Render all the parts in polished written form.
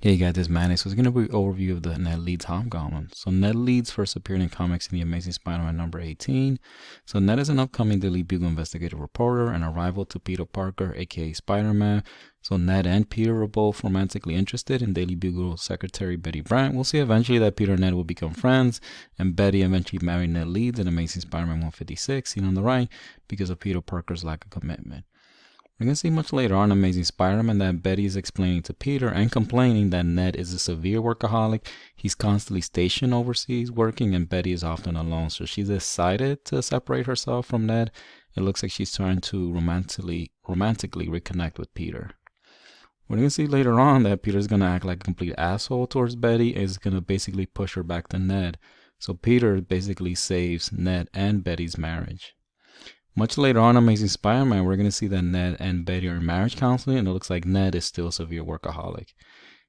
Hey guys, this is Manny. So it's going to be an overview of the Ned Leeds Hobgoblin. So Ned Leeds first appeared in comics in The Amazing Spider-Man number 18. So Ned is an upcoming Daily Bugle investigative reporter and a rival to Peter Parker, aka Spider-Man. So Ned and Peter are both romantically interested in Daily Bugle secretary Betty Brant. We'll see eventually that Peter and Ned will become friends, and Betty eventually married Ned Leeds in Amazing Spider-Man 156, seen on the right, because of Peter Parker's lack of commitment. We're going to see much later on Amazing Spider-Man that Betty is explaining to Peter and complaining that Ned is a severe workaholic. He's constantly stationed overseas working, and Betty is often alone. So she decided to separate herself from Ned. It looks like she's trying to romantically reconnect with Peter. We're going to see later on that Peter's going to act like a complete asshole towards Betty and is going to basically push her back to Ned. So Peter basically saves Ned and Betty's marriage. Much later on Amazing Spider-Man, we're going to see that Ned and Betty are in marriage counseling, and it looks like Ned is still a severe workaholic.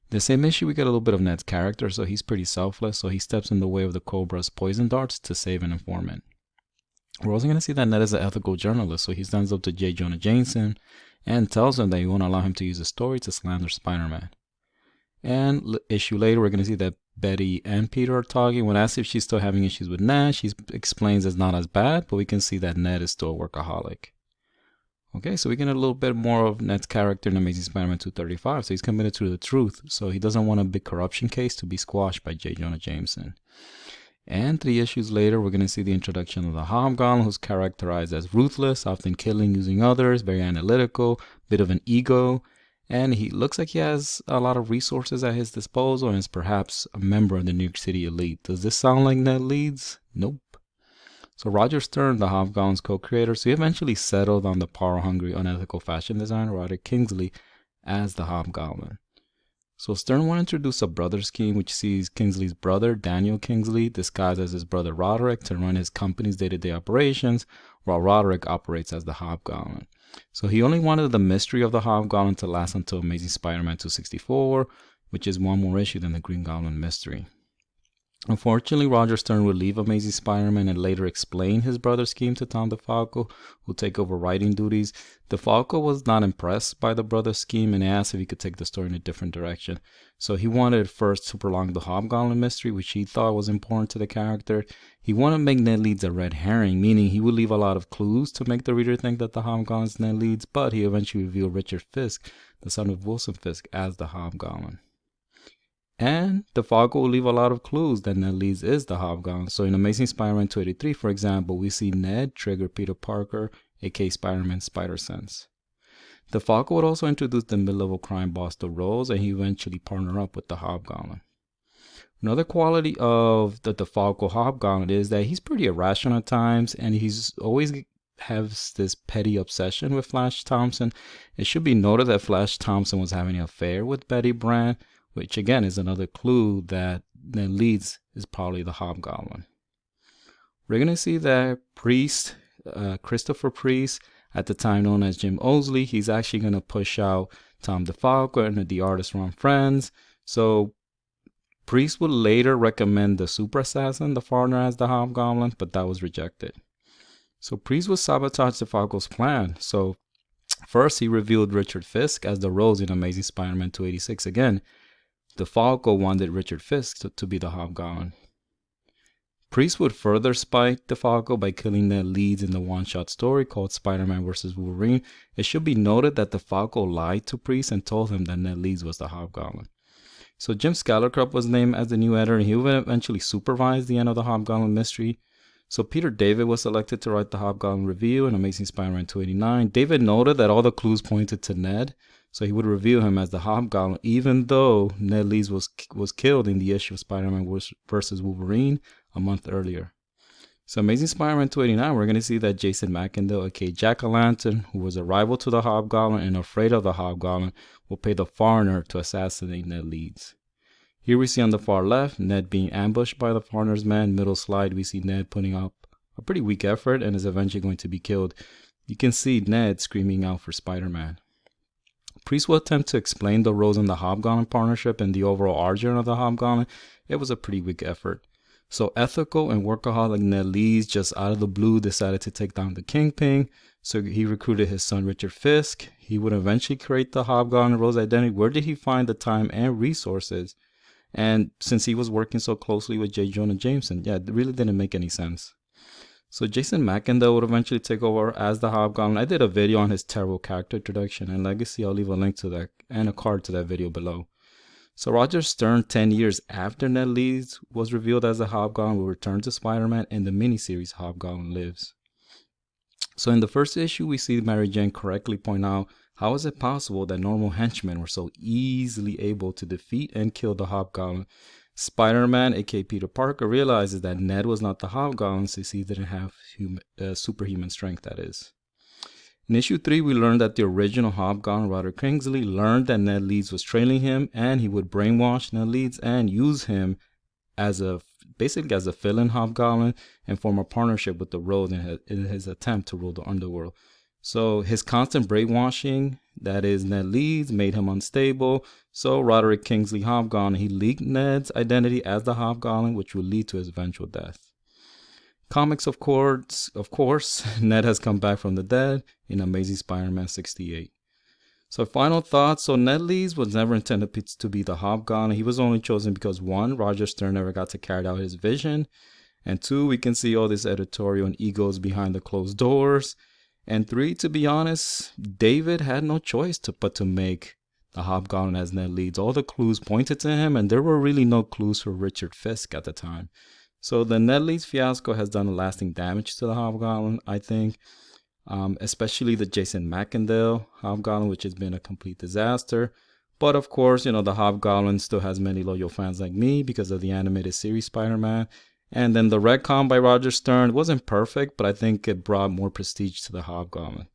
The same issue, we get a little bit of Ned's character, so he's pretty selfless, so he steps in the way of the Cobra's poison darts to save an informant. We're also going to see that Ned is an ethical journalist, so he stands up to J. Jonah Jameson and tells him that he won't allow him to use his story to slander Spider-Man. And issue later, we're going to see that Betty and Peter are talking. When asked if she's still having issues with Ned, she explains it's not as bad, but we can see that Ned is still a workaholic. Okay, so we get a little bit more of Ned's character in Amazing Spider-Man 235. So he's committed to the truth. So he doesn't want a big corruption case to be squashed by J. Jonah Jameson. And 3 issues later, we're going to see the introduction of the Hobgoblin, who's characterized as ruthless, often killing, using others, very analytical, bit of an ego. And he looks like he has a lot of resources at his disposal and is perhaps a member of the New York City elite. Does this sound like Ned Leeds? Nope. So Roger Stern, the Hobgoblin's co-creator, so he eventually settled on the power-hungry, unethical fashion designer Roderick Kingsley as the Hobgoblin. So Stern wanted to introduce a brother scheme which sees Kingsley's brother, Daniel Kingsley, disguised as his brother Roderick to run his company's day-to-day operations, while Roderick operates as the Hobgoblin. So he only wanted the mystery of the Hobgoblin to last until Amazing Spider-Man 264, which is one more issue than the Green Goblin Mystery. Unfortunately, Roger Stern would leave Amazing Spider-Man and later explain his brother's scheme to Tom DeFalco, who take over writing duties. DeFalco was not impressed by the brother's scheme and asked if he could take the story in a different direction. So he wanted first to prolong the Hobgoblin mystery, which he thought was important to the character. He wanted to make Ned Leeds a red herring, meaning he would leave a lot of clues to make the reader think that the Hobgoblin is Ned Leeds, but he eventually revealed Richard Fisk, the son of Wilson Fisk, as the Hobgoblin. And DeFalco will leave a lot of clues that Ned Leeds is the Hobgoblin. So in Amazing Spider-Man 283, for example, we see Ned trigger Peter Parker, aka Spider-Man's spider sense. DeFalco would also introduce the mid-level crime boss to Rose, and he eventually partnered up with the Hobgoblin. Another quality of the DeFalco Hobgoblin is that he's pretty irrational at times, and he's always has this petty obsession with Flash Thompson. It should be noted that Flash Thompson was having an affair with Betty Brant, which again is another clue that Ned Leeds is probably the Hobgoblin. We're going to see that Priest, Christopher Priest, at the time known as Jim Owsley, he's actually going to push out Tom DeFalco and the artist Ron Friends. So Priest would later recommend the Super Assassin, the foreigner, as the Hobgoblin, but that was rejected. So Priest would sabotage DeFalco's plan. So first he revealed Richard Fisk as the Rose in Amazing Spider-Man 286 again. DeFalco wanted Richard Fisk to be the Hobgoblin. Priest would further spite DeFalco by killing Ned Leeds in the one-shot story called Spider-Man vs. Wolverine. It should be noted that DeFalco lied to Priest and told him that Ned Leeds was the Hobgoblin. So Jim Scalicrup was named as the new editor, and he would eventually supervise the end of the Hobgoblin mystery. So Peter David was selected to write the Hobgoblin review in Amazing Spider-Man 289. David noted that all the clues pointed to Ned, so he would reveal him as the Hobgoblin, even though Ned Leeds was killed in the issue of Spider-Man vs. Wolverine a month earlier. So Amazing Spider-Man 289, we're going to see that Jason McIndale, aka Jack-O-Lantern, who was a rival to the Hobgoblin and afraid of the Hobgoblin, will pay the foreigner to assassinate Ned Leeds. Here we see on the far left, Ned being ambushed by the foreigner's men. Middle slide, we see Ned putting up a pretty weak effort and is eventually going to be killed. You can see Ned screaming out for Spider-Man. Priest will attempt to explain the Rose and the Hobgoblin partnership and the overall origin of the Hobgoblin. It was a pretty weak effort. So ethical and workaholic Ned Leeds just out of the blue decided to take down the Kingpin. So he recruited his son Richard Fisk. He would eventually create the Hobgoblin Rose identity. Where did he find the time and resources? And since he was working so closely with J. Jonah Jameson, yeah, it really didn't make any sense. So Jason Macendale would eventually take over as the Hobgoblin. I did a video on his terrible character introduction and legacy. I'll leave a link to that and a card to that video below. So Roger Stern, 10 years after Ned Leeds was revealed as the Hobgoblin, will return to Spider-Man in the miniseries Hobgoblin Lives. So in the first issue, we see Mary Jane correctly point out, how is it possible that normal henchmen were so easily able to defeat and kill the Hobgoblin? Spider-Man, aka Peter Parker, realizes that Ned was not the Hobgoblin since he didn't have superhuman strength, that is. In issue 3, we learned that the original Hobgoblin, Roderick Kingsley, learned that Ned Leeds was trailing him, and he would brainwash Ned Leeds and use him as basically as a villain Hobgoblin and form a partnership with the Road in his attempt to rule the underworld. So his constant brainwashing, that is Ned Leeds, made him unstable. So Roderick Kingsley Hobgoblin, he leaked Ned's identity as the Hobgoblin, which would lead to his eventual death. Comics, of course, Ned has come back from the dead in Amazing Spider-Man 68. So final thoughts. So Ned Leeds was never intended to be the Hobgoblin. He was only chosen because 1, Roger Stern never got to carry out his vision. And 2, we can see all this editorial and egos behind the closed doors. And 3, to be honest, David had no choice but to make the Hobgoblin as Ned Leeds. All the clues pointed to him, and there were really no clues for Richard Fisk at the time. So the Ned Leeds fiasco has done lasting damage to the Hobgoblin, I think. Especially the Jason Macendale Hobgoblin, which has been a complete disaster. But of course, the Hobgoblin still has many loyal fans like me because of the animated series Spider-Man. And then the retcon by Roger Stern wasn't perfect, but I think it brought more prestige to the Hobgoblin.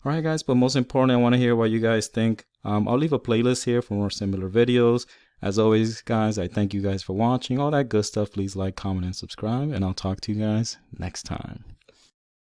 Alright guys, but most importantly, I want to hear what you guys think. I'll leave a playlist here for more similar videos. As always, guys, I thank you guys for watching. All that good stuff. Please like, comment, and subscribe. And I'll talk to you guys next time.